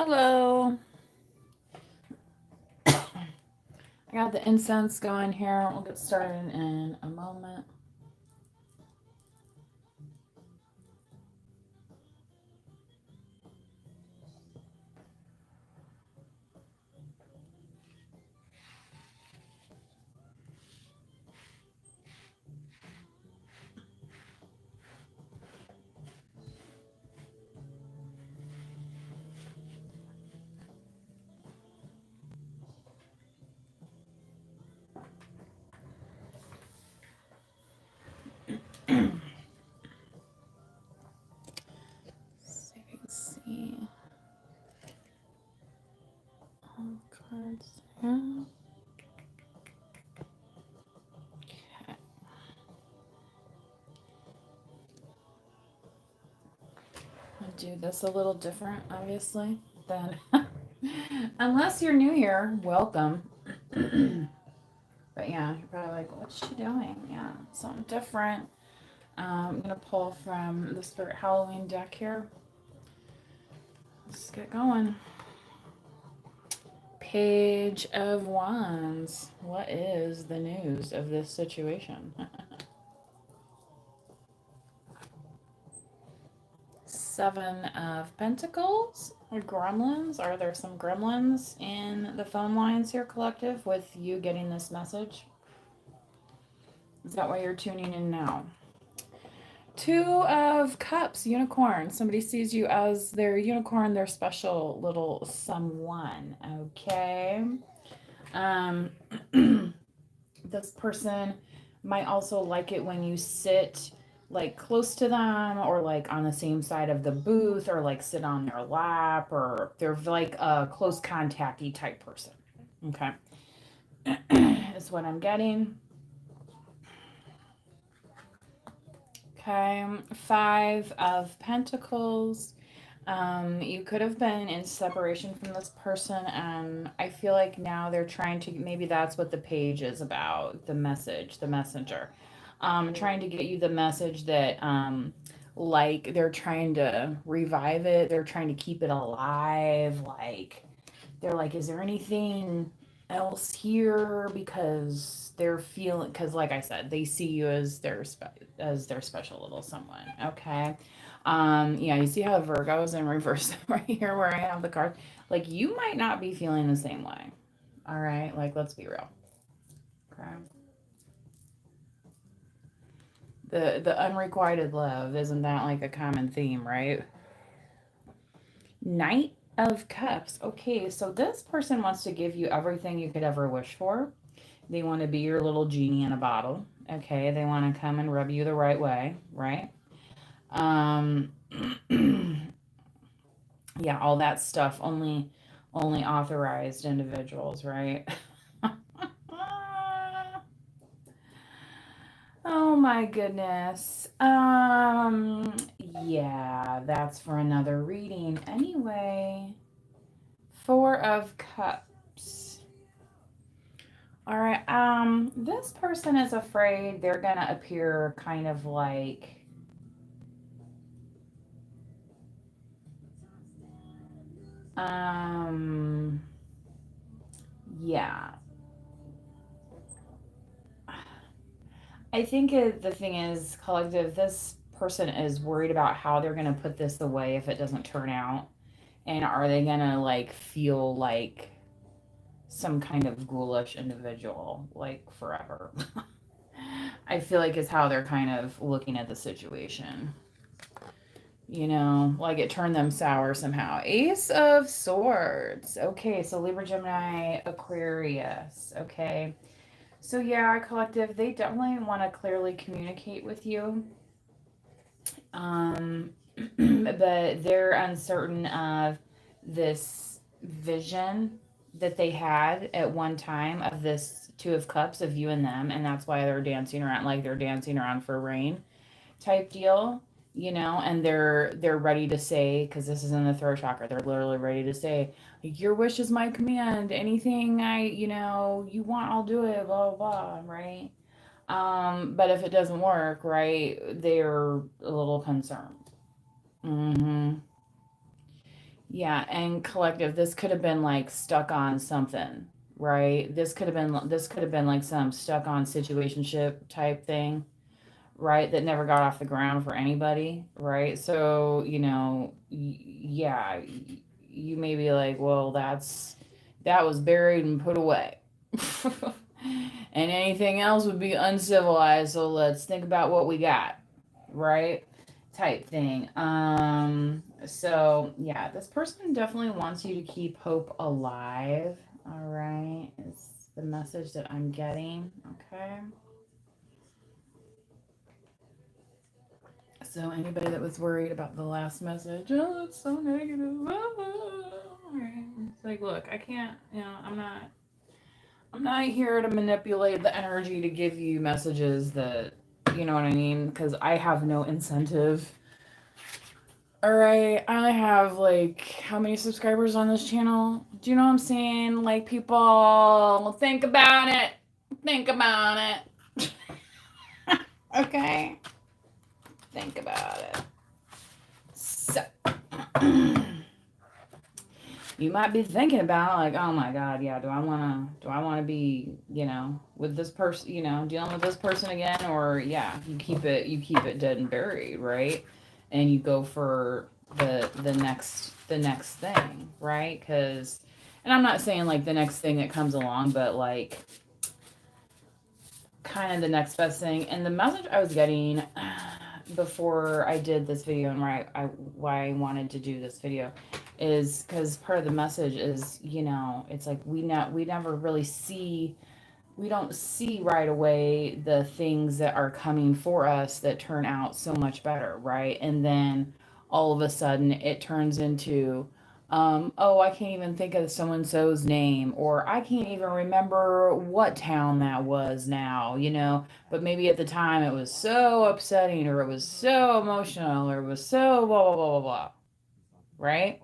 Hello. I got the incense going here. We'll get started in a moment. So you can see all the cards. Yeah. Okay. I'll do this a little different, obviously, than unless you're new here, welcome. But yeah, you're probably like, what's she doing? Yeah, something different. I'm gonna pull from the Spirit Halloween deck here. Let's get going. Page of Wands. What is the news of this situation? Seven of Pentacles. Or gremlins. Are there some gremlins in the phone lines here, collective, with you getting this message? Is that why you're tuning in now? Two of Cups, unicorn. Somebody sees you as their unicorn, their special little someone. Okay. Um, this person might also like it when you sit like close to them or like on the same side of the booth or like sit on their lap or they're like a close contacty type person. Okay. Is what I'm getting. Okay. Five of Pentacles. You could have been in separation from this person, and I feel like now they're trying to, maybe that's what the page is about, the message, the messenger. Trying to get you the message that, like, they're trying to revive it, they're trying to keep it alive. Like, they're like, is there anything else here? Because they're feeling, because like I said, they see you as as their special little someone. Okay. Yeah, you see how Virgo is in reverse right here where I have the card. Like you might not be feeling the same way. All right, like let's be real. Okay. The unrequited love, isn't that like a common theme, right? Knight of Cups. Okay, so this person wants to give you everything you could ever wish for. They want to be your little genie in a bottle. Okay, they want to come and rub you the right way, right? Um yeah, all that stuff only authorized individuals, right? Oh my goodness. Yeah, that's for another reading. Anyway, Four of Cups. All right. This person is afraid they're gonna appear kind of like um yeah. I think the thing is, collective, this person is worried about how they're gonna put this away if it doesn't turn out. And are they gonna like feel like some kind of ghoulish individual like forever? I feel like is how they're kind of looking at the situation. Like it turned them sour somehow. Ace of Swords. Okay, so Libra, Gemini, Aquarius. Okay. So yeah, collective, they definitely want to clearly communicate with you. Um, but they're uncertain of this vision that they had at one time of this Two of Cups of you and them, and that's why they're dancing around like they're dancing around for rain type deal, and they're ready to say, because this is in the throat chakra, they're literally ready to say, like, your wish is my command, anything you want, I'll do it, blah blah blah, right? But if it doesn't work, right, they're a little concerned. Mm-hmm. Yeah, and collective, this could have been like stuck on something, right? This could have been like some stuck on situationship type thing, right? That never got off the ground for anybody, right? So, yeah, you may be like, well, that was buried and put away. And anything else would be uncivilized, so let's think about what we got, right? Type thing. So yeah, this person definitely wants you to keep hope alive. All right. Is the message that I'm getting. Okay. So anybody that was worried about the last message, oh, it's so negative. Right. It's like, look, I can't, I'm not here to manipulate the energy to give you messages that, you know what I mean? Because I have no incentive. All right, I have like how many subscribers on this channel? Do you know what I'm saying? Like, people, think about it. Think about it. Okay? Think about it. So, you might be thinking about like, oh my god, yeah, do I wanna be, with this person, dealing with this person again? Or yeah, you keep it dead and buried, right? And you go for the next thing, right? Because, and I'm not saying like the next thing that comes along, but like kind of the next best thing. And the message I was getting before I did this video, and why I wanted to do this video, is because part of the message is, it's like we never really see, we don't see right away the things that are coming for us that turn out so much better, right? And then all of a sudden it turns into, oh, I can't even think of so and so's name, or I can't even remember what town that was now, but maybe at the time it was so upsetting, or it was so emotional, or it was so blah, blah, blah, blah, blah, right?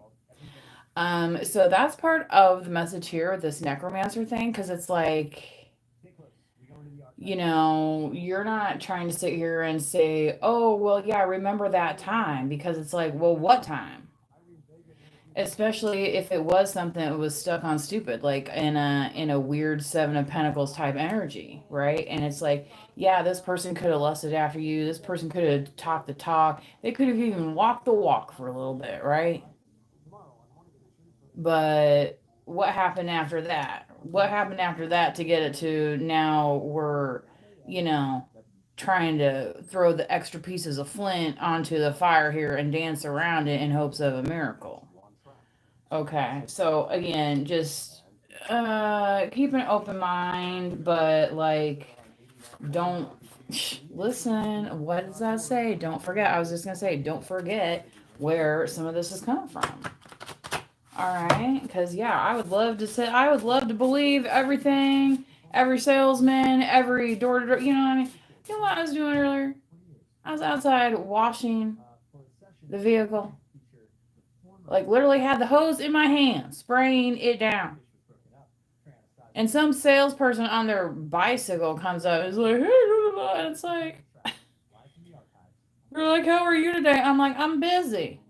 So that's part of the message here with this necromancer thing, because it's like, you're not trying to sit here and say, oh, well, yeah, I remember that time, because it's like, well, what time? Especially if it was something that was stuck on stupid, like in a weird Seven of Pentacles type energy, right? And it's like, yeah, this person could have lusted after you. This person could have talked the talk. They could have even walked the walk for a little bit, right? But what happened after that? What happened after that to get it to now we're, you know, trying to throw the extra pieces of flint onto the fire here and dance around it in hopes of a miracle? Okay, so again, just keep an open mind, but like, don't listen. What does that say? Don't forget. I was just gonna say, don't forget where some of this is coming from. All right, because yeah, I would love to believe everything, every salesman, every door to door. You know what I mean? You know what I was doing earlier? I was outside washing the vehicle, like literally had the hose in my hand, spraying it down. And some salesperson on their bicycle comes up and is like, hey, blah, blah, blah. And it's like, they're like, how are you today? I'm like, I'm busy.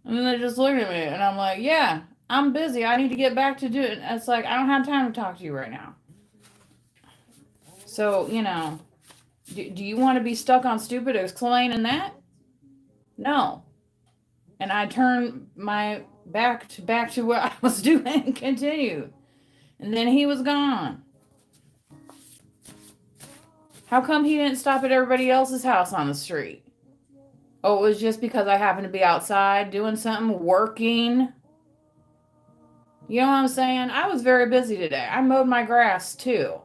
And then they just look at me and I'm like, yeah, I'm busy. I need to get back to doing it. It's like, I don't have time to talk to you right now. So, do you want to be stuck on stupid explaining that? No. And I turned my back to what I was doing and continued. And then he was gone. How come he didn't stop at everybody else's house on the street? Oh, it was just because I happened to be outside doing something, working. You know what I'm saying? I was very busy today. I mowed my grass too.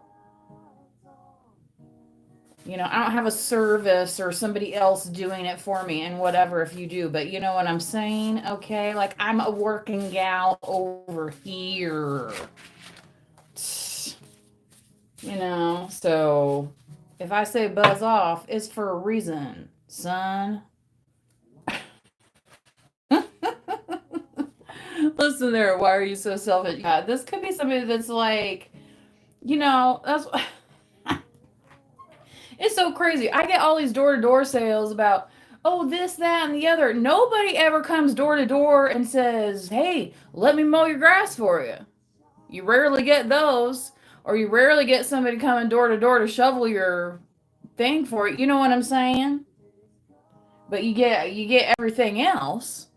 I don't have a service or somebody else doing it for me, and whatever if you do, but you know what I'm saying? Okay, like, I'm a working gal over here. So if I say buzz off, it's for a reason, son. Listen there, why are you so selfish? Yeah, this could be somebody that's like, that's it's so crazy. I get all these door to door sales about, oh, this, that, and the other. Nobody ever comes door to door and says, hey, let me mow your grass for you. You rarely get those, or you rarely get somebody coming door to door to shovel your thing for you. You know what I'm saying? But you get everything else,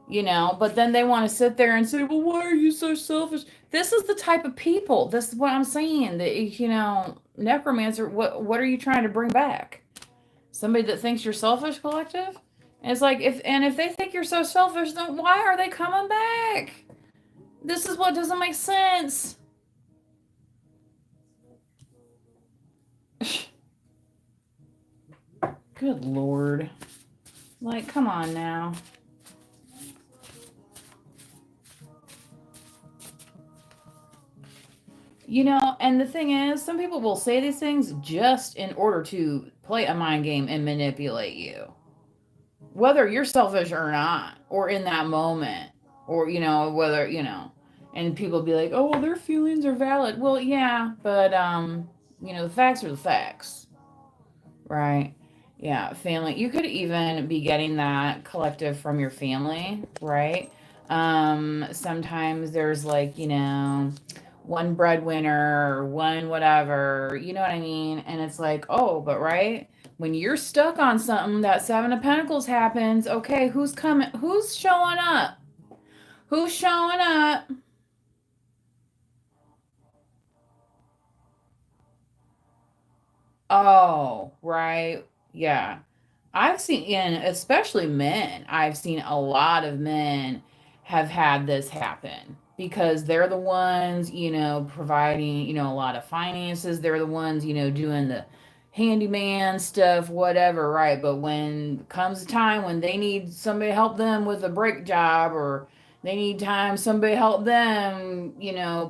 but then they want to sit there and say, well, why are you so selfish? This is the type of people. This is what I'm saying. That necromancer, what are you trying to bring back? Somebody that thinks you're selfish, collective? And it's like, if they think you're so selfish, then why are they coming back? This is what doesn't make sense. Good Lord. Like, come on now. And the thing is, some people will say these things just in order to play a mind game and manipulate you. Whether you're selfish or not, or in that moment, or, whether, and people be like, oh, well, their feelings are valid. Well, yeah, but, the facts are the facts, right? Yeah, family. You could even be getting that collective from your family, right? Sometimes there's like, one breadwinner or one whatever, you know what I mean? And it's like, oh, but right? When you're stuck on something, that Seven of Pentacles happens, okay, who's coming? Who's showing up? Who's showing up? Oh, right. Yeah. I've seen, and especially men, I've seen a lot of men have had this happen because they're the ones, providing, a lot of finances. They're the ones, doing the handyman stuff, whatever, right? But when comes a time when they need somebody to help them with a brake job, or they need time somebody help them,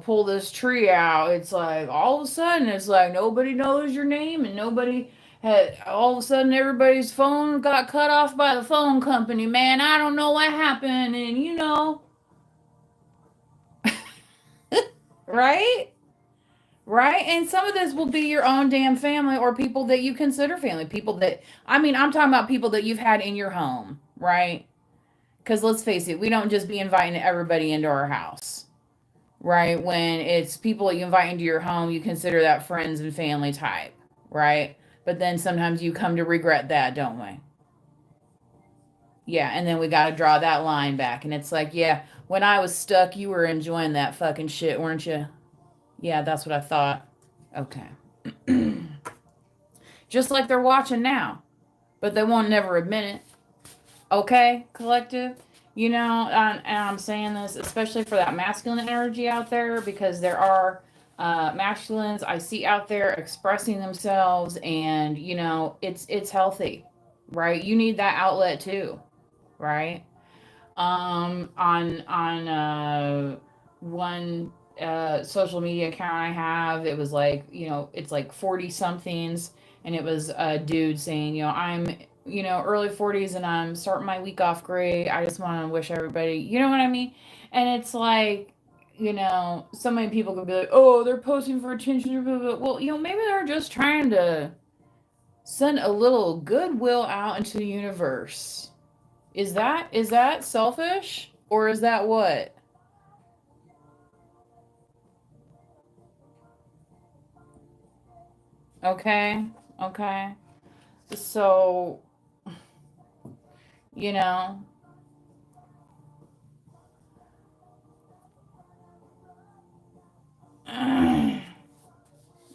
pull this tree out, it's like all of a sudden it's like nobody knows your name, and nobody had, all of a sudden everybody's phone got cut off by the phone company. Man, I don't know what happened, and right? Right? And some of this will be your own damn family, or people that you consider family. People that, I mean, I'm talking about people that you've had in your home, right? Because let's face it, we don't just be inviting everybody into our house, right? When it's people that you invite into your home, you consider that friends and family type, right? But then sometimes you come to regret that, don't we? Yeah, and then we got to draw that line back. And it's like, yeah, when I was stuck, you were enjoying that fucking shit, weren't you? Yeah, that's what I thought. Okay. Just like they're watching now, but they won't never admit it. Okay, collective? And I'm saying this especially for that masculine energy out there, because there are masculines I see out there expressing themselves, and it's healthy, right? You need that outlet too, right? On one social media account I have, it was like, it's like 40 somethings, and it was a dude saying, I'm, early 40s, and I'm starting my week off great. I just want to wish everybody, you know what I mean? And it's like, so many people could be like, oh, they're posting for attention. Well, maybe they're just trying to send a little goodwill out into the universe. Is that selfish, or is that what? Okay. Okay. So, you know,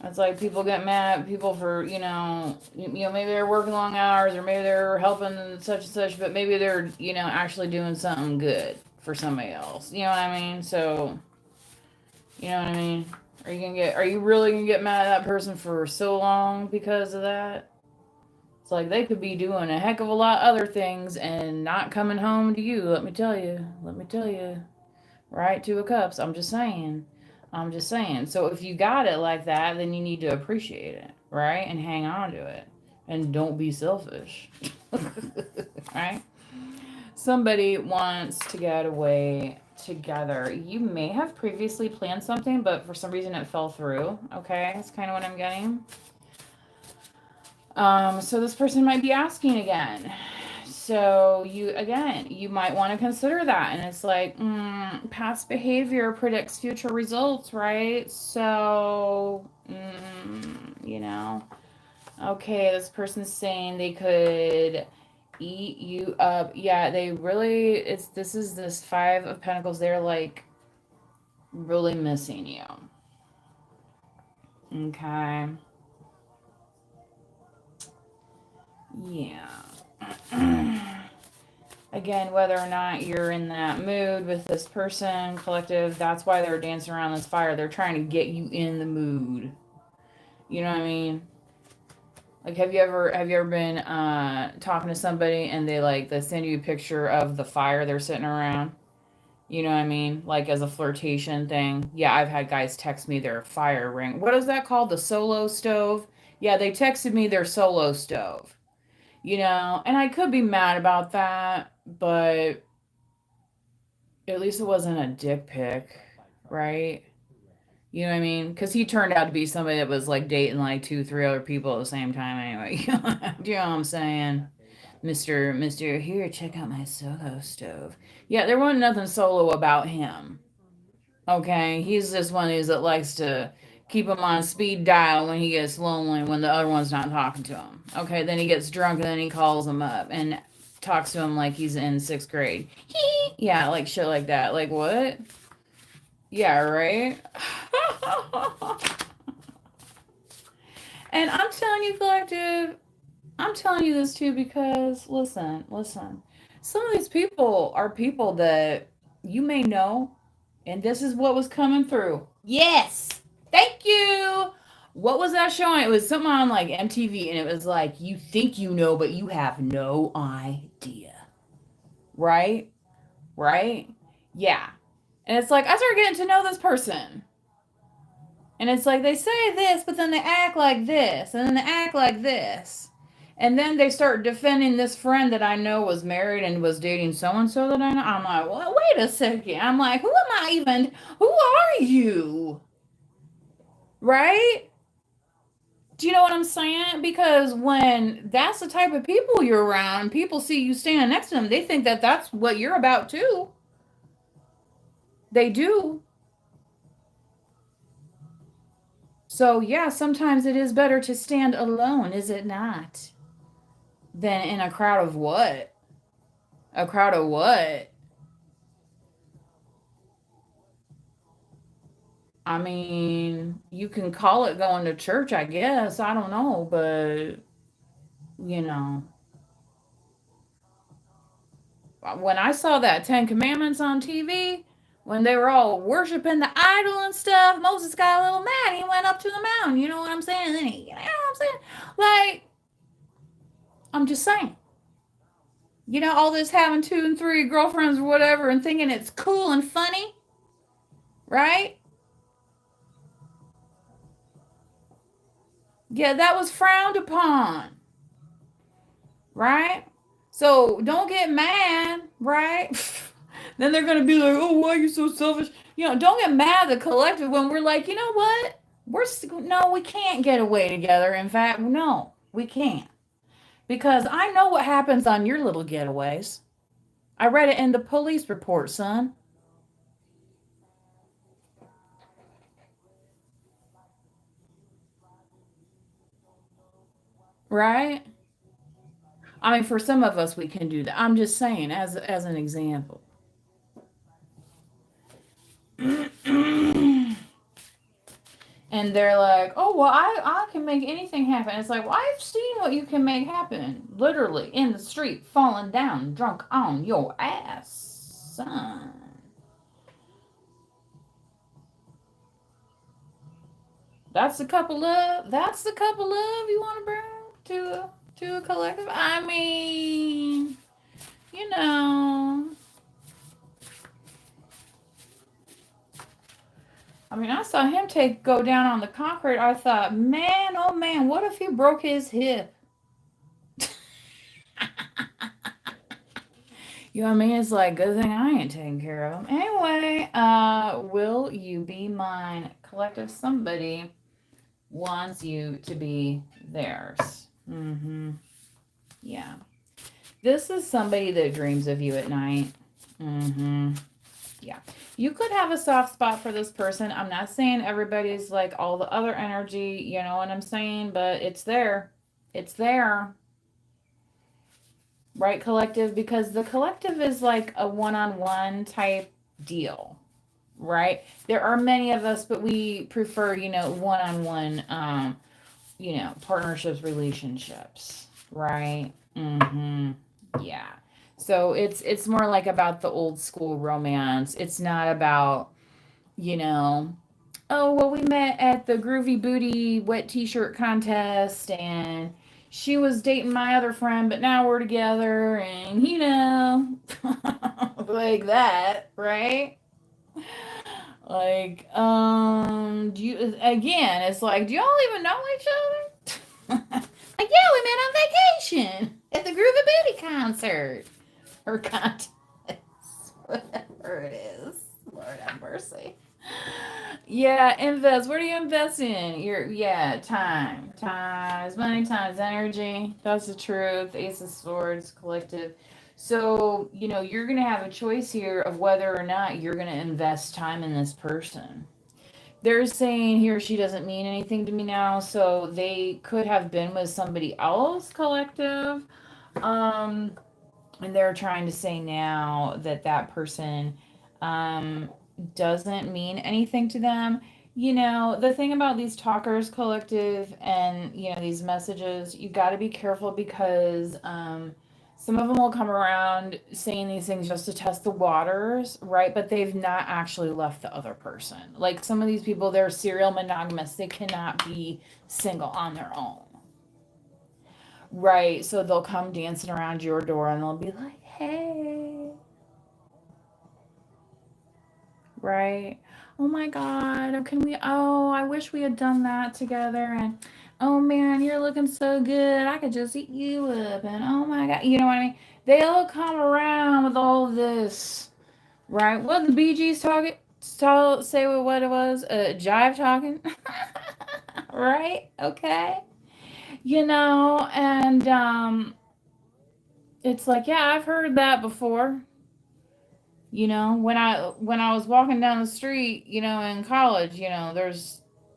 it's like people get mad at people for, maybe they're working long hours, or maybe they're helping such and such, but maybe they're, actually doing something good for somebody else. You know what I mean? So, you know what I mean? Are you really gonna get mad at that person for so long because of that? It's like they could be doing a heck of a lot other things and not coming home to you. Let me tell you. Let me tell you. Right? Two of Cups. I'm just saying. I'm just saying. So if you got it like that, then you need to appreciate it, right? And hang on to it. And don't be selfish. Right? Somebody wants to get away together. You may have previously planned something, but for some reason it fell through. Okay? That's kind of what I'm getting. So this person might be asking again. So you might want to consider that. And it's like, past behavior predicts future results, right? So, okay, this person's saying they could eat you up. Yeah, they really, this is this Five of Pentacles. They're like really missing you. Okay. Yeah. Again, whether or not you're in that mood with this person, collective, that's why they're dancing around this fire. They're trying to get you in the mood. You know what I mean? Like, have you ever been talking to somebody and they send you a picture of the fire they're sitting around? You know what I mean? Like as a flirtation thing. Yeah, I've had guys text me their fire ring. What is that called? The solo stove? Yeah, they texted me their solo stove. And I could be mad about that, but at least it wasn't a dick pic, right? You know what I mean? Because he turned out to be somebody that was like dating like two, three other people at the same time anyway. Do you know what I'm saying? Mister, here, check out my solo stove. Yeah, there wasn't nothing solo about him. Okay, he's just one of these that likes to keep him on speed dial when he gets lonely when the other one's not talking to him. Okay, then he gets drunk and then he calls him up and talks to him like he's in sixth grade. Yeah, like shit like that. Like what? Yeah, right? And I'm telling you, collective, I'm telling you this too because listen. Some of these people are people that you may know, and this is what was coming through. Yes. Thank you. What was that showing? It was something on like MTV, and it was like, you think you know, but you have no idea. Right? Right? Yeah. And it's like, I started getting to know this person. And it's like, they say this, but then they act like this, and then they act like this. And then they start defending this friend that I know was married and was dating so and so that I know. I'm like, well, wait a second. I'm like, who am I even? Who are you? Right? Do you know what I'm saying? Because when that's the type of people you're around, people see you standing next to them, they think that that's what you're about too. They do. So, yeah, sometimes it is better to stand alone, is it not? Than in a crowd of what? A crowd of what? I mean, you can call it going to church, I guess. I don't know, but you know, when I saw that Ten Commandments on TV, when they were all worshiping the idol and stuff, Moses got a little mad. He went up to the mountain. You know what I'm saying? And then you know what I'm saying? Like, I'm just saying. All this having two and three girlfriends or whatever and thinking it's cool and funny, right? Yeah, that was frowned upon, right? So don't get mad, right? Then they're going to be like, oh, why are you so selfish? Don't get mad at the collective when we're like, you know what? No, we can't get away together. In fact, no, we can't. Because I know what happens on your little getaways. I read it in the police report, son. Right? I mean, for some of us, we can do that. I'm just saying, as an example. And they're like, oh, well, I can make anything happen. It's like, well, I've seen what you can make happen. Literally, in the street, falling down, drunk on your ass, son. That's the couple love. That's the couple love you want to bring to a collective. I mean, you know. I mean, I saw him go down on the concrete. I thought, man, oh man, what if he broke his hip? You know what I mean? It's like, good thing I ain't taking care of him. Anyway, will you be mine? Collective, somebody wants you to be theirs. Yeah. This is somebody that dreams of you at night. Mm-hmm. Yeah. You could have a soft spot for this person. I'm not saying everybody's like all the other energy, you know what I'm saying? But it's there. It's there. Right, collective? Because the collective is like a one on one type deal, right? There are many of us, but we prefer, one on one, partnerships, relationships, right? Mm-hmm. Yeah. So it's more like about the old school romance. It's not about, you know, oh, well, we met at the Groovy Booty wet t shirt contest, and she was dating my other friend, but now we're together, and like that, right? Like, do you, again, it's like, do y'all even know each other? Like, yeah, we met on vacation at the Groovy Booty concert or contest, whatever it is. Lord have mercy. Yeah, invest. What do you invest in? Time. Time is money, time is energy. That's the truth. Ace of Swords, collective. So, you're going to have a choice here of whether or not you're going to invest time in this person. They're saying he or she doesn't mean anything to me now, so they could have been with somebody else, collective. Um, and they're trying to say now that that person um, doesn't mean anything to them. The thing about these talkers collective and these messages, you got to be careful because some of them will come around saying these things just to test the waters, right? But they've not actually left the other person. Like some of these people, they're serial monogamous. They cannot be single on their own. Right. So they'll come dancing around your door and they'll be like, hey, right? Oh my God. I wish we had done that together. And oh man, you're looking so good. I could just eat you up. And oh my God. You know what I mean? They'll come around with all this, right? What the Bee Gees say what it was? Jive talking. Right? Okay. And it's like, yeah, I've heard that before. When I was walking down the street, in college,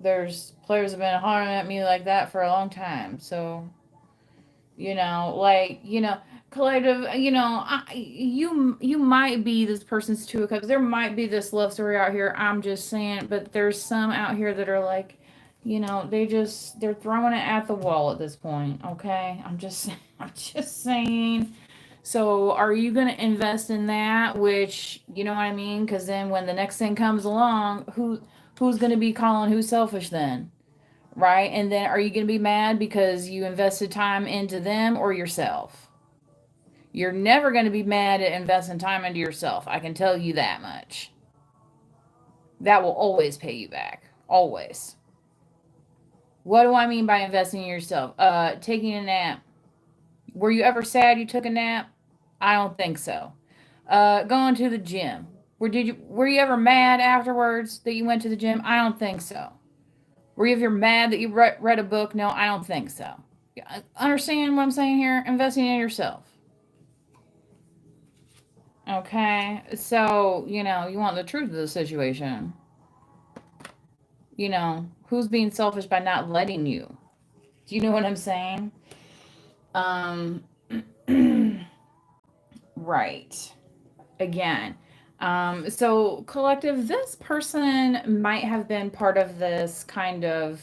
there's players have been hollering at me like that for a long time. So, like, collective, you might be this person's two of cups. There might be this love story out here. I'm just saying, but there's some out here that are like, they're throwing it at the wall at this point. Okay, I'm just saying. So are you going to invest in that? Which, you know what I mean? Because then when the next thing comes along, who's going to be calling who selfish then? Right? And then are you going to be mad because you invested time into them or yourself? You're never going to be mad at investing time into yourself. I can tell you that much. That will always pay you back. Always. What do I mean by investing in yourself? Taking a nap. Were you ever sad you took a nap? I don't think so. Going to the gym. Were you ever mad afterwards that you went to the gym? I don't think so. Were you ever mad that you read a book? No, I don't think so. Understand what I'm saying here? Investing in yourself. Okay, so you want the truth of the situation. Who's being selfish by not letting you? Do you know what I'm saying? Um, right. Again. So collective, this person might have been part of this kind of,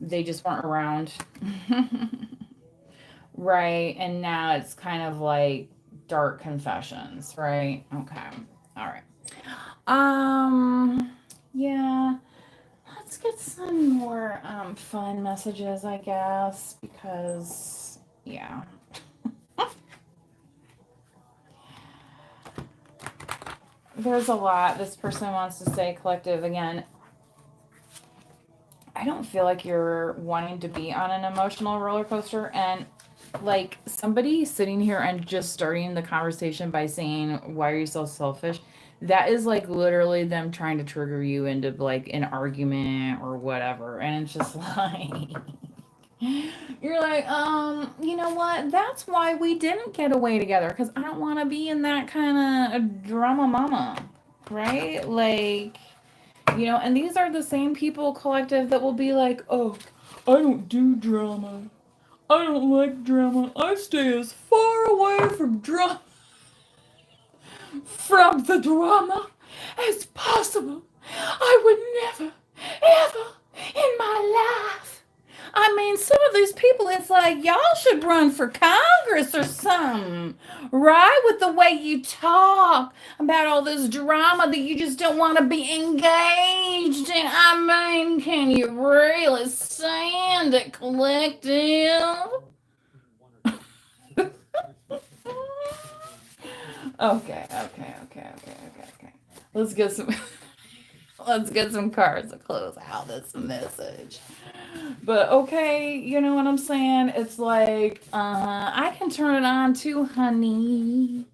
they just weren't around. Right. And now it's kind of like dark confessions, right? Okay. All right. Yeah. Let's get some more fun messages, I guess, because yeah. There's a lot this person wants to say, collective. Again, I don't feel like you're wanting to be on an emotional roller coaster. And like somebody sitting here and just starting the conversation by saying, why are you so selfish? That is like literally them trying to trigger you into like an argument or whatever. And it's just like, You're like, you know what? That's why we didn't get away together because I don't want to be in that kind of drama mama, right? Like, and these are the same people collective that will be like, oh, I don't do drama. I don't like drama. I stay as far away from the drama as possible. I would never, ever in my life. I mean, some of these people, it's like y'all should run for Congress or something, right? With the way you talk about all this drama that you just don't want to be engaged in. I mean, can you really stand it, collective? Okay. Let's get some. Let's get some cards to close out this message. But okay, you know what I'm saying? It's like, I can turn it on too, honey.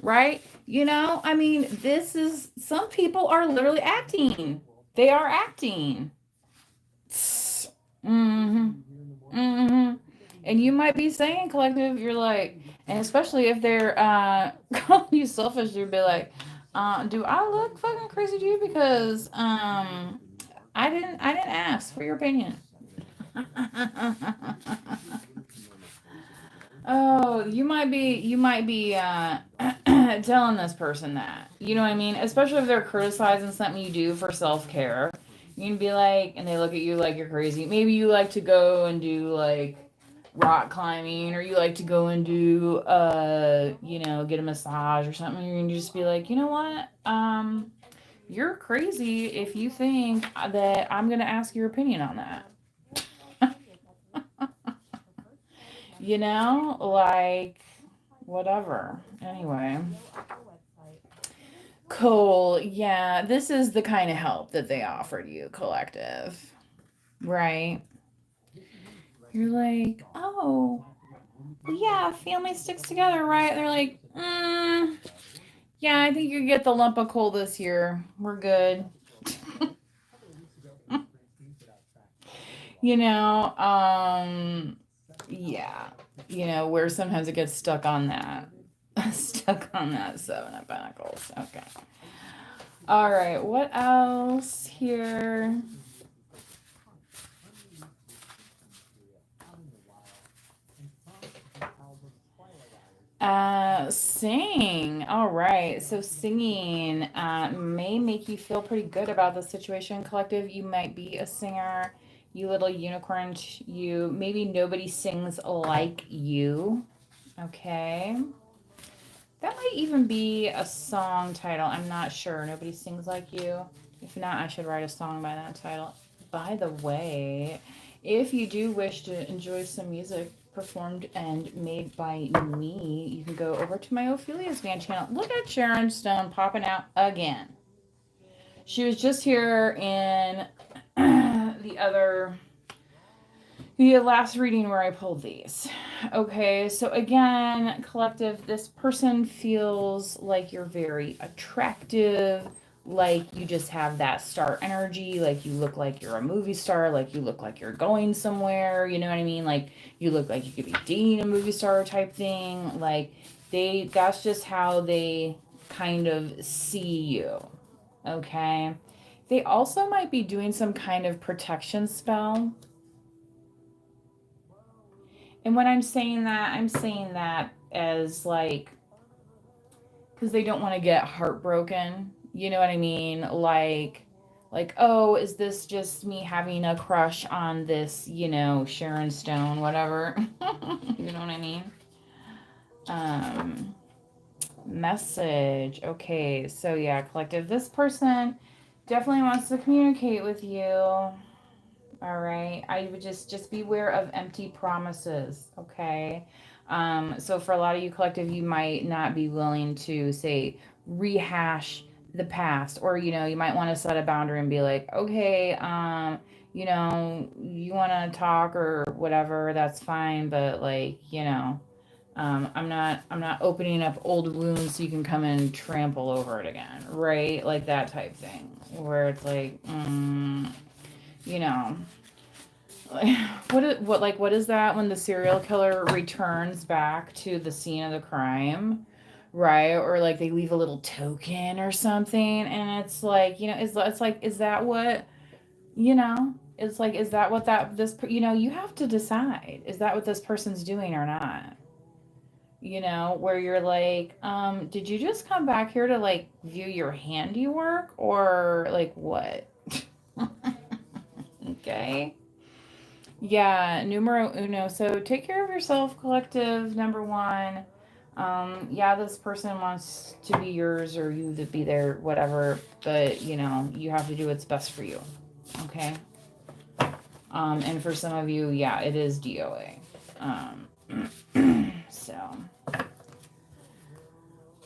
Right? I mean, this is some people are literally acting. They are acting. Mm-hmm. Mm-hmm. And you might be saying, collective, you're like, and especially if they're calling you selfish, you'd be like, do I look fucking crazy to you? Because I didn't ask for your opinion. Oh, you might be telling this person that. You know what I mean? Especially if they're criticizing something you do for self-care. You can be like, and they look at you like you're crazy. Maybe you like to go and do like rock climbing, or you like to go and do get a massage or something. You can just be like, you know what? You're crazy if you think that I'm gonna ask your opinion on that. Like whatever. Anyway, cool. Yeah, this is the kind of help that they offered you, collective. Right? You're like, oh, well, yeah, family sticks together, right? They're like, yeah, I think you get the lump of coal this year. We're good. you know, um, yeah, where sometimes it gets stuck on that, stuck on that Seven of Pentacles. Okay. All right. What else here? Sing. All right. So singing may make you feel pretty good about the situation, collective. You might be a singer, you little unicorn. You maybe nobody sings like you. Okay. That might even be a song title. I'm not sure. Nobody sings like you. If not, I should write a song by that title. By the way, if you do wish to enjoy some music performed and made by me, you can go over to my Ophelia's Band channel. Look at Sharon Stone popping out again. She was just here in the last reading where I pulled these. Okay, so again, collective, this person feels like you're very attractive, like you just have that star energy, like you look like you're a movie star, like you look like you're going somewhere, you know what I mean? Like you look like you could be dating a movie star type thing. Like that's just how they kind of see you. Okay. They also might be doing some kind of protection spell. And when I'm saying that as like, because they don't want to get heartbroken. You know what I mean? Oh, is this just me having a crush on this, Sharon Stone, whatever? You know what I mean? Um, Message. Okay, so yeah, collective. This person definitely wants to communicate with you. All right. I would just beware of empty promises. Okay. So for a lot of you, collective, you might not be willing to say rehash the past, or you might want to set a boundary and be like, okay, you want to talk or whatever, that's fine, but I'm not opening up old wounds so you can come and trample over it again, right? Like that type thing, where it's like, you know What is that when the serial killer returns back to the scene of the crime, right? Or like they leave a little token or something, and it's like, it's like, is that what, it's like, is that what you have to decide, is that what this person's doing or not? Where you're like, did you just come back here to like view your handiwork or like what? Okay. Yeah, numero uno. So take care of yourself, collective number one. Yeah, this person wants to be yours or you to be there, whatever, but you have to do what's best for you. Okay. And for some of you, yeah, it is DOA. So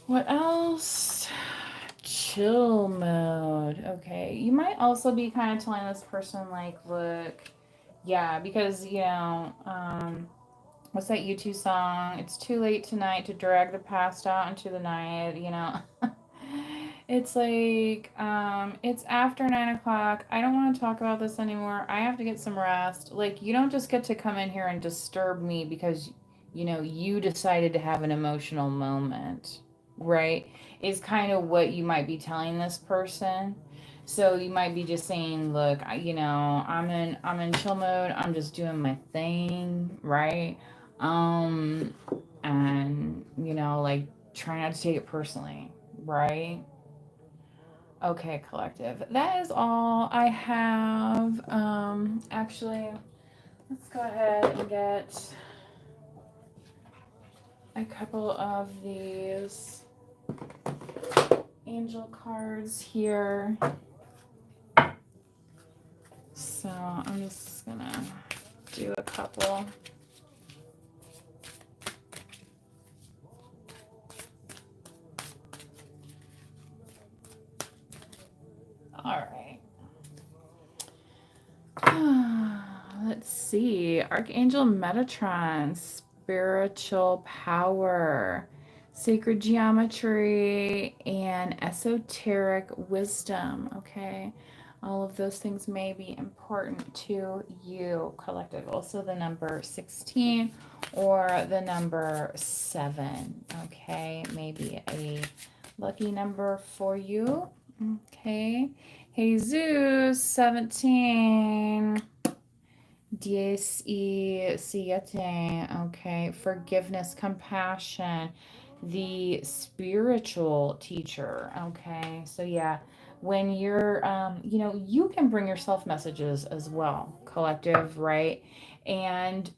what else? Chill mode. Okay. You might also be kind of telling this person, like, look, yeah, because, what's that U2 song? It's too late tonight to drag the past out into the night. It's like, it's after 9 o'clock. I don't want to talk about this anymore. I have to get some rest. Like, you don't just get to come in here and disturb me because, you decided to have an emotional moment, right? Is kind of what you might be telling this person. So you might be just saying, look, I'm in chill mode. I'm just doing my thing, right? Um, and like try not to take it personally, right? Okay, collective. That is all I have. Actually, let's go ahead and get a couple of these angel cards here. So I'm just gonna do a couple. All right. Let's see. Archangel Metatron, spiritual power, sacred geometry, and esoteric wisdom. Okay. All of those things may be important to you, collective. Also, the number 16 or the number 7. Okay. Maybe a lucky number for you. Okay. Jesus, 17. 17. Okay. Forgiveness, compassion, the spiritual teacher. Okay. So, yeah, when you're, you can bring yourself messages as well, collective, right? And,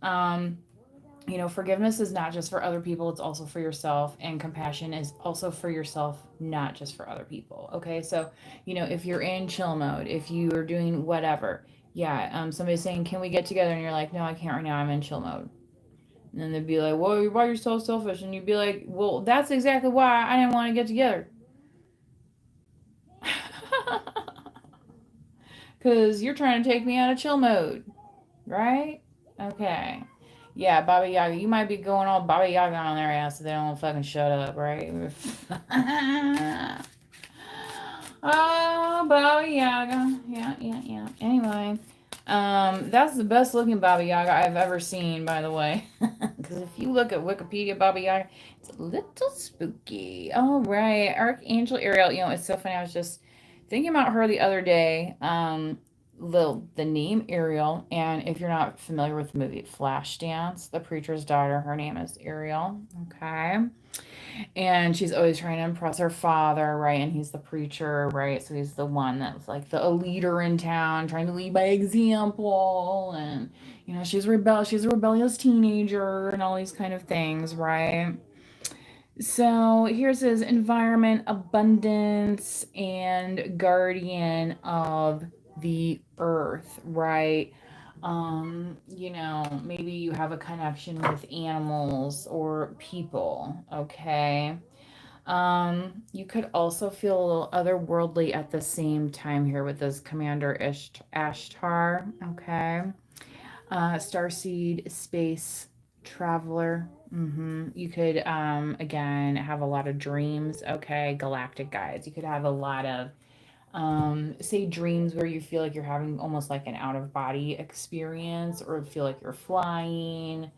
forgiveness is not just for other people, it's also for yourself. And compassion is also for yourself, not just for other people. Okay. So, if you're in chill mode, if you are doing whatever, yeah, somebody's saying, can we get together? And you're like, no, I can't right now. I'm in chill mode. And then they'd be like, well, why are you so selfish? And you'd be like, well, that's exactly why I didn't want to get together. Because you're trying to take me out of chill mode, right? Okay. Yeah, Baba Yaga. You might be going all Baba Yaga on their ass so they don't fucking shut up, right? Oh, Baba Yaga. Yeah, yeah, yeah. Anyway, that's the best looking Baba Yaga I've ever seen, by the way. Because if you look at Wikipedia Baba Yaga, it's a little spooky. All right, Archangel Ariel. It's so funny. I was just thinking about her the other day. The name Ariel, and if you're not familiar with the movie Flashdance, the preacher's daughter, her name is Ariel. Okay. And she's always trying to impress her father, right? And he's the preacher, right? So he's the one that's like the leader in town, trying to lead by example. And she's a rebellious teenager and all these kind of things, right? So here's his environment, abundance, and guardian of the earth, right? Maybe you have a connection with animals or people, okay? You could also feel a little otherworldly at the same time here with this Commander Ashtar, okay? Starseed, space traveler. You could, again, have a lot of dreams, okay? Galactic guides. You could have a lot of Say dreams where you feel like you're having almost like an out of body experience or feel like you're flying,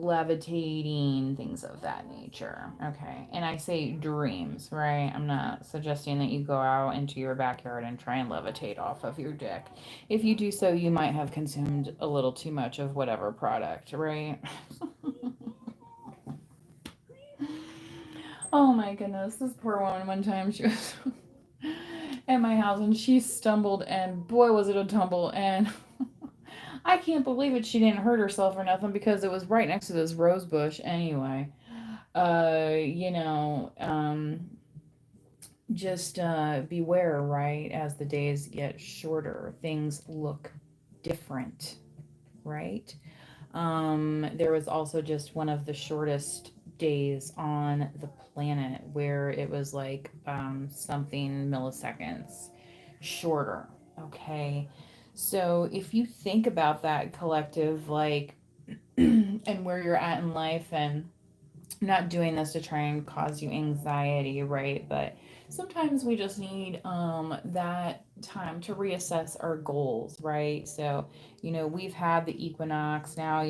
levitating, things of that nature. Okay. And I say dreams, right? I'm not suggesting that you go out into your backyard and try and levitate off of your dick. If you do so, you might have consumed a little too much of whatever product, right? Oh my goodness, this poor woman, one time she was at my house and she stumbled, and boy was it a tumble. And I can't believe it, she didn't hurt herself or nothing because it was right next to this rose bush anyway. uh you know um just beware, right? As the days get shorter, things look different, right? There was also just one of the shortest days on the planet where it was like something milliseconds shorter. Okay. So if you think about that collective, like, and where you're at in life, and I'm not doing this to try and cause you anxiety, right? But sometimes we just need that time to reassess our goals, right? So, we've had the equinox now,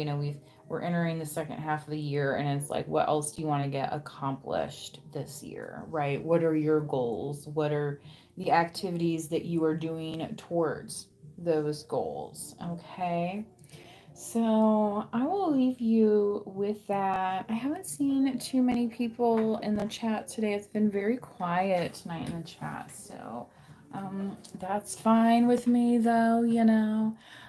we're entering the second half of the year, and it's like, what else do you want to get accomplished this year, right? What are your goals? What are the activities that you are doing towards those goals? Okay. So I will leave you with that. I haven't seen too many people in the chat today. It's been very quiet tonight in the chat. So that's fine with me, though,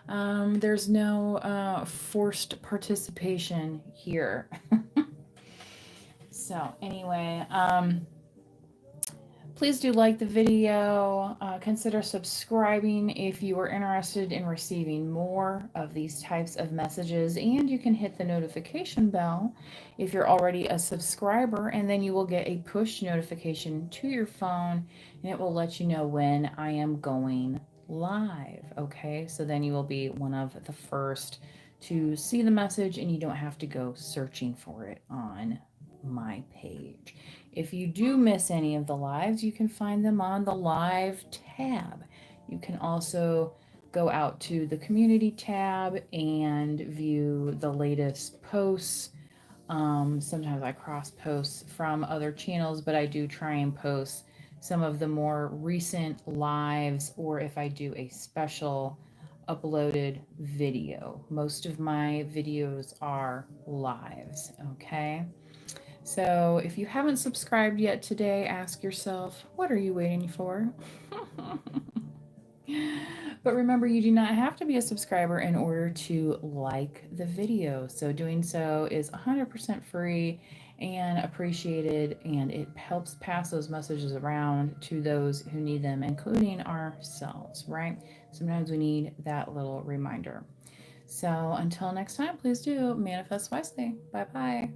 There's no forced participation here. So, anyway, please do like the video. Consider subscribing if you are interested in receiving more of these types of messages. And you can hit the notification bell if you're already a subscriber, and then you will get a push notification to your phone, and it will let you know when I am going live. Okay, so then you will be one of the first to see the message, and you don't have to go searching for it on my page. If you do miss any of the lives, you can find them on the live tab. You can also go out to the community tab and view the latest posts. Sometimes I cross posts from other channels, but I do try and post some of the more recent lives, or if I do a special uploaded video. Most of my videos are lives, okay? So if you haven't subscribed yet today, ask yourself, what are you waiting for? But remember, you do not have to be a subscriber in order to like the video. So doing so is 100% free and appreciated, and it helps pass those messages around to those who need them, including ourselves, right? Sometimes we need that little reminder. So until next time, please do manifest wisely. Bye bye.